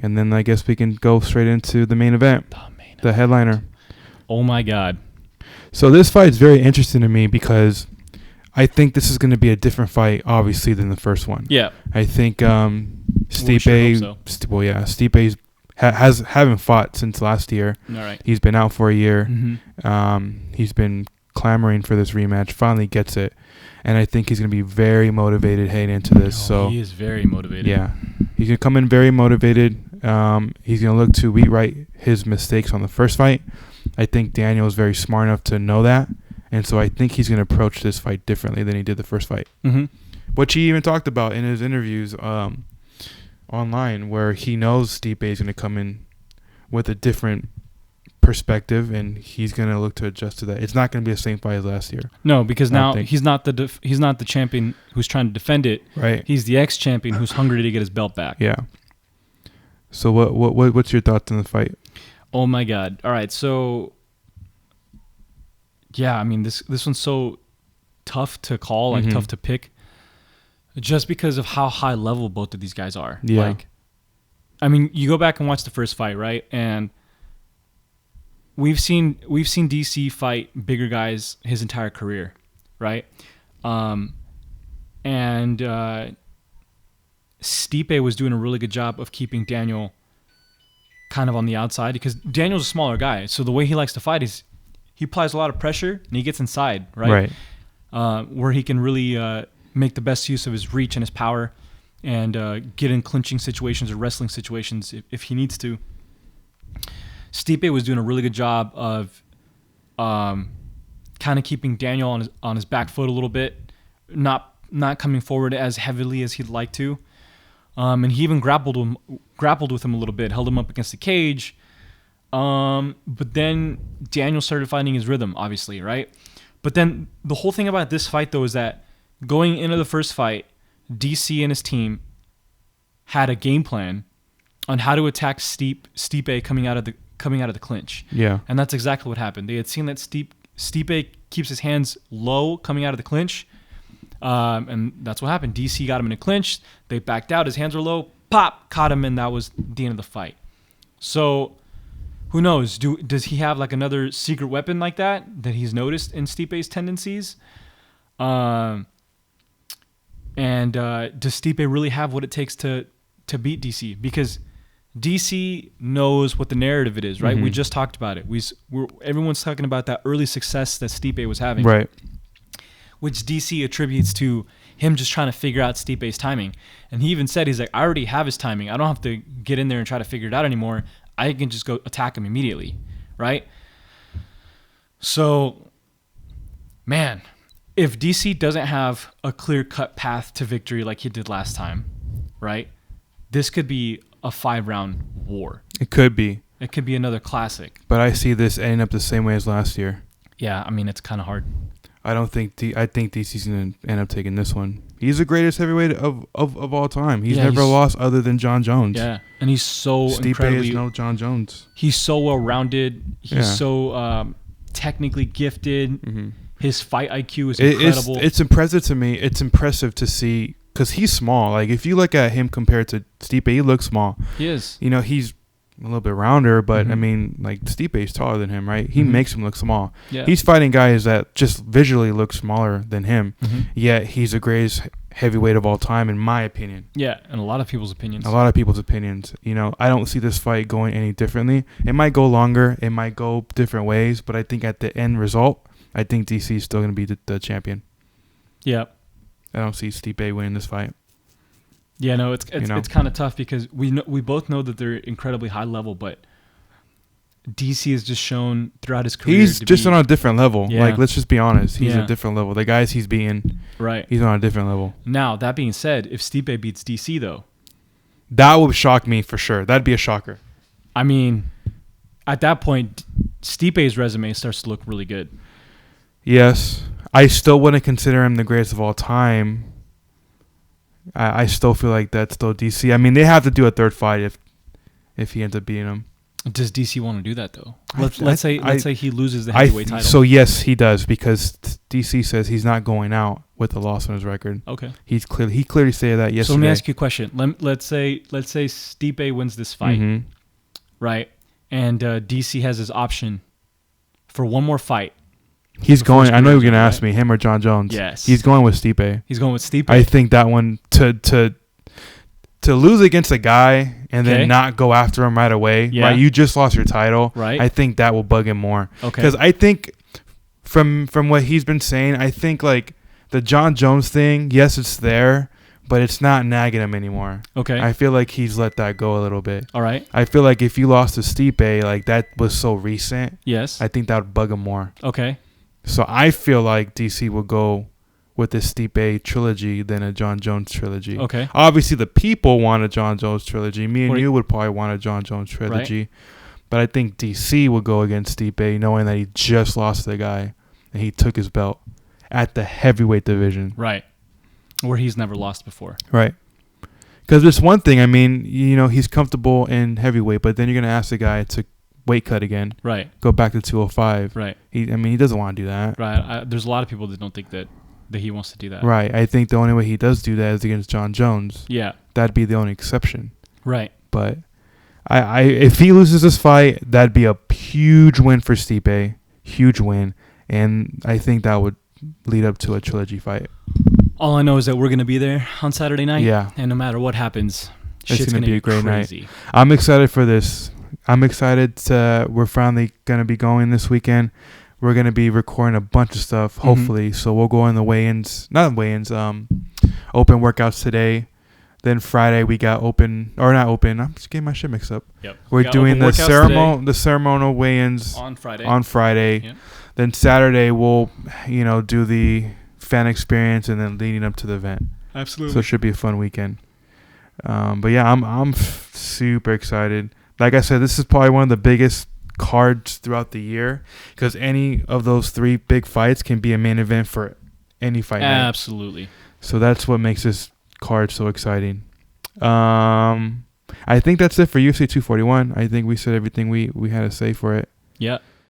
And then I guess we can go straight into the main event, the headliner. Oh, my God. So this fight is very interesting to me because I think this is going to be a different fight, obviously, than the first one. Yeah. I think Stipe, Stipe haven't fought since last year. All right. He's been out for a year. Mm-hmm. He's been clamoring for this rematch. Finally gets it, and I think he's going to be very motivated heading into this. He is very motivated. Yeah, he's going to come in very motivated. He's going to look to rewrite his mistakes on the first fight. I think Daniel is very smart enough to know that, and so I think he's going to approach this fight differently than he did the first fight. Mm-hmm. Which he even talked about in his interviews online, where he knows Stipe is going to come in with a different perspective, and he's going to look to adjust to that. It's not going to be the same fight as last year. No, because now he's not the champion who's trying to defend it. Right. He's the ex-champion who's hungry to get his belt back. Yeah. So what's your thoughts on the fight? Oh my God! All right, so yeah, I mean this one's so tough to call, like tough to pick, just because of how high level both of these guys are. Yeah. Like, I mean, you go back and watch the first fight, right? And we've seen DC fight bigger guys his entire career, right? And Stipe was doing a really good job of keeping Daniel kind of on the outside, because Daniel's a smaller guy, so the way he likes to fight is he applies a lot of pressure and he gets inside, right? Where he can really make the best use of his reach and his power, and get in clinching situations or wrestling situations if he needs to. Stipe was doing a really good job of kind of keeping Daniel on his back foot a little bit, not coming forward as heavily as he'd like to. And he even grappled with him a little bit, held him up against the cage. But then Daniel started finding his rhythm, obviously, right? But then the whole thing about this fight, though, is that going into the first fight, DC and his team had a game plan on how to attack Stipe coming out of the clinch. Yeah. And that's exactly what happened. They had seen that Stipe keeps his hands low coming out of the clinch. And that's what happened. DC got him in a clinch. They backed out. His hands were low. Pop! Caught him, and that was the end of the fight. So, who knows? Does he have like another secret weapon like that he's noticed in Stipe's tendencies? And does Stipe really have what it takes to beat DC? Because DC knows what the narrative it is, right? Mm-hmm. We just talked about it. Everyone's talking about that early success that Stipe was having. Right. Which DC attributes to him just trying to figure out Stipe's timing. And he even said, he's like, I already have his timing. I don't have to get in there and try to figure it out anymore. I can just go attack him immediately, right? So, man, if DC doesn't have a clear-cut path to victory like he did last time, right, this could be a 5-round war. It could be. It could be another classic. But I see this ending up the same way as last year. Yeah, I mean, it's kind of hard. I think DC's going to end up taking this one. He's the greatest heavyweight of all time. He's never lost other than John Jones. Yeah, and he's so Stipe incredibly... is no John Jones. He's so well-rounded. He's so technically gifted. Mm-hmm. His fight IQ is incredible. It's impressive to me. It's impressive to see, because he's small. Like, if you look at him compared to Stipe, he looks small. He is. You know, he's a little bit rounder, but I mean, like, Stipe is taller than him, right? He makes him look small. Yeah. He's fighting guys that just visually look smaller than him, yet he's the greatest heavyweight of all time, in my opinion. Yeah, and a lot of people's opinions. You know, I don't see this fight going any differently. It might go longer, it might go different ways, but I think at the end result, I think DC is still going to be the champion. Yeah. I don't see Stipe winning this fight. Yeah, no, it's kind of tough because we both know that they're incredibly high level, but DC has just shown throughout his career he's just on a different level. Yeah. Like, let's just be honest, he's a different level. The guys he's beating, right? He's on a different level. Now, that being said, if Stipe beats DC though, that would shock me for sure. That'd be a shocker. I mean, at that point, Stipe's resume starts to look really good. Yes, I still wouldn't consider him the greatest of all time. I still feel like that's still DC. I mean, they have to do a third fight if he ends up beating him. Does DC want to do that though? Let's say he loses the heavyweight title. So yes, he does, because DC says he's not going out with a loss on his record. Okay. He clearly stated that yesterday. So let me ask you a question. Let's say Stipe wins this fight, Mm-hmm. right? And DC has his option for one more fight. He's going. I know you're gonna ask me, him or John Jones. Yes. He's going with Stipe. He's going with Stipe. I think that one to lose against a guy and then not go after him right away. Yeah. Right. You just lost your title. Right. I think that will bug him more. Okay. Because I think from what he's been saying, I think like the John Jones thing, yes, it's there, but it's not nagging him anymore. Okay. I feel like he's let that go a little bit. All right. I feel like if you lost to Stipe, like that was so recent. Yes. I think that would bug him more. Okay. So I feel like DC will go with this Stipe trilogy than a John Jones trilogy. Okay. Obviously, the people want a John Jones trilogy. Me and Or- you would probably want a John Jones trilogy. But I think DC will go against Stipe knowing that he just lost to the guy and he took his belt at the heavyweight division. Right. Where he's never lost before. Right. Because there's one thing, I mean, you know, he's comfortable in heavyweight, but then you're going to ask the guy to weight cut again. Right. Go back to 205. Right. He doesn't want to do that. Right. There's a lot of people that don't think that he wants to do that. Right. I think the only way he does do that is against John Jones. Yeah. That'd be the only exception. Right. But I if he loses this fight, that'd be a huge win for Stipe. Huge win. And I think that would lead up to a trilogy fight. All I know is that we're going to be there on Saturday night. Yeah. And no matter what happens, It's shit's going going to be a great crazy. night. I'm excited for this. I'm excited we're finally going to be going this weekend. We're going to be recording a bunch of stuff, hopefully. Mm-hmm. So we'll go in the open workouts today. Then Friday we got not open. I'm just getting my shit mixed up. Yep. We're doing the ceremonial weigh-ins on Friday. Yep. Then Saturday we'll, do the fan experience and then leading up to the event. Absolutely. So it should be a fun weekend. But yeah, I'm super excited. Like I said, this is probably one of the biggest cards throughout the year because any of those three big fights can be a main event for any fight night. Absolutely. So that's what makes this card so exciting. I think that's it for UFC 241. I think we said everything we had to say for it. Yeah.